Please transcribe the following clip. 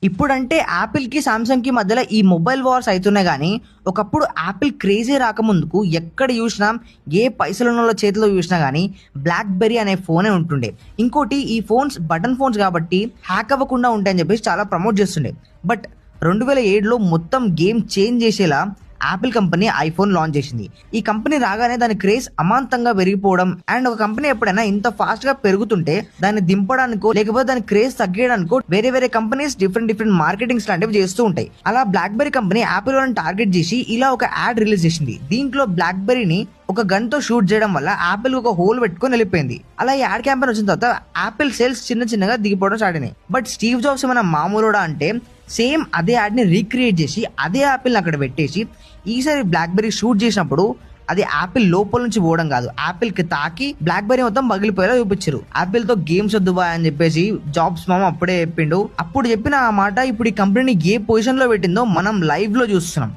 ఇప్పుడంటే యాపిల్‌కి, సామ్‌సంగ్‌కి మధ్యలో ఈ మొబైల్ వార్స్ అయితున్నాయి గానీ, ఒకప్పుడు యాపిల్ క్రేజీ రాకముందుకు ఎక్కడ చూసినా, ఏ పైసలున్నోళ్ళ చేతిలో చూసినా గానీ, బ్లాక్‌బెర్రీ అనే ఫోనే ఉంటుండే. ఇంకోటి ఈ ఫోన్స్ బటన్ ఫోన్స్ కాబట్టి హ్యాక్ అవ్వకుండా ఉంటాయని చెప్పేసి చాలా ప్రమోట్ చేస్తుండే. బట్ 2007లో మొత్తం గేమ్ చేంజ్ చేసేలా యాపిల్ కంపెనీ ఐఫోన్ లాంచ్ చేసింది. ఈ కంపెనీ రాగానే దాని క్రేజ్ అమాంతంగా పెరిగిపోవడం అండ్ ఒక కంపెనీ ఎప్పుడైనా ఇంత ఫాస్ట్ గా పెరుగుతుంటే దాన్ని దింపడానికో లేకపోతే దాని క్రేజ్ తగ్గడానికో వేరే కంపెనీస్ డిఫరెంట్ మార్కెటింగ్స్ లాంటివి చేస్తూ ఉంటాయి. అలా బ్లాక్బెర్రీ కంపెనీ యాపిల్ వాళ్ళని టార్గెట్ చేసి ఇలా ఒక యాడ్ రిలీజ్ చేసింది. దీంట్లో బ్లాక్బెర్రీని ఒక గన్ తో షూట్ చేయడం వల్ల యాపిల్ ఒక హోల్ పెట్టుకొని వెళ్ళిపోయింది. అలా ఈ యాడ్ క్యాంపెయిన్ వచ్చిన తర్వాత యాపిల్ సేల్స్ చిన్నగా దిగిపోవడం స్టార్ట్ అయినాయి. బట్ స్టీవ్ జాబ్స్ ఏమైనా మామూలుడా అంటే సేమ్ అదే యాడ్ ని రీక్రియేట్ చేసి అదే యాపిల్ అక్కడ పెట్టేసి ఈసారి బ్లాక్బెర్రీ షూట్ చేసినప్పుడు అది యాపిల్ లోపల నుంచి పోవడం కాదు, యాపిల్ కి తాకి బ్లాక్బెర్రీ మొత్తం పగిలిపోయేలా చూపించారు. యాపిల్ తో గేమ్స్ వద్దు బా అని చెప్పేసి జాబ్స్ మామ అప్పుడే చెప్పిండు. అప్పుడు చెప్పిన ఆ మాట ఇప్పుడు ఈ కంపెనీని ఏ పొజిషన్ లో పెట్టిందో మనం లైవ్ లో చూస్తున్నాం.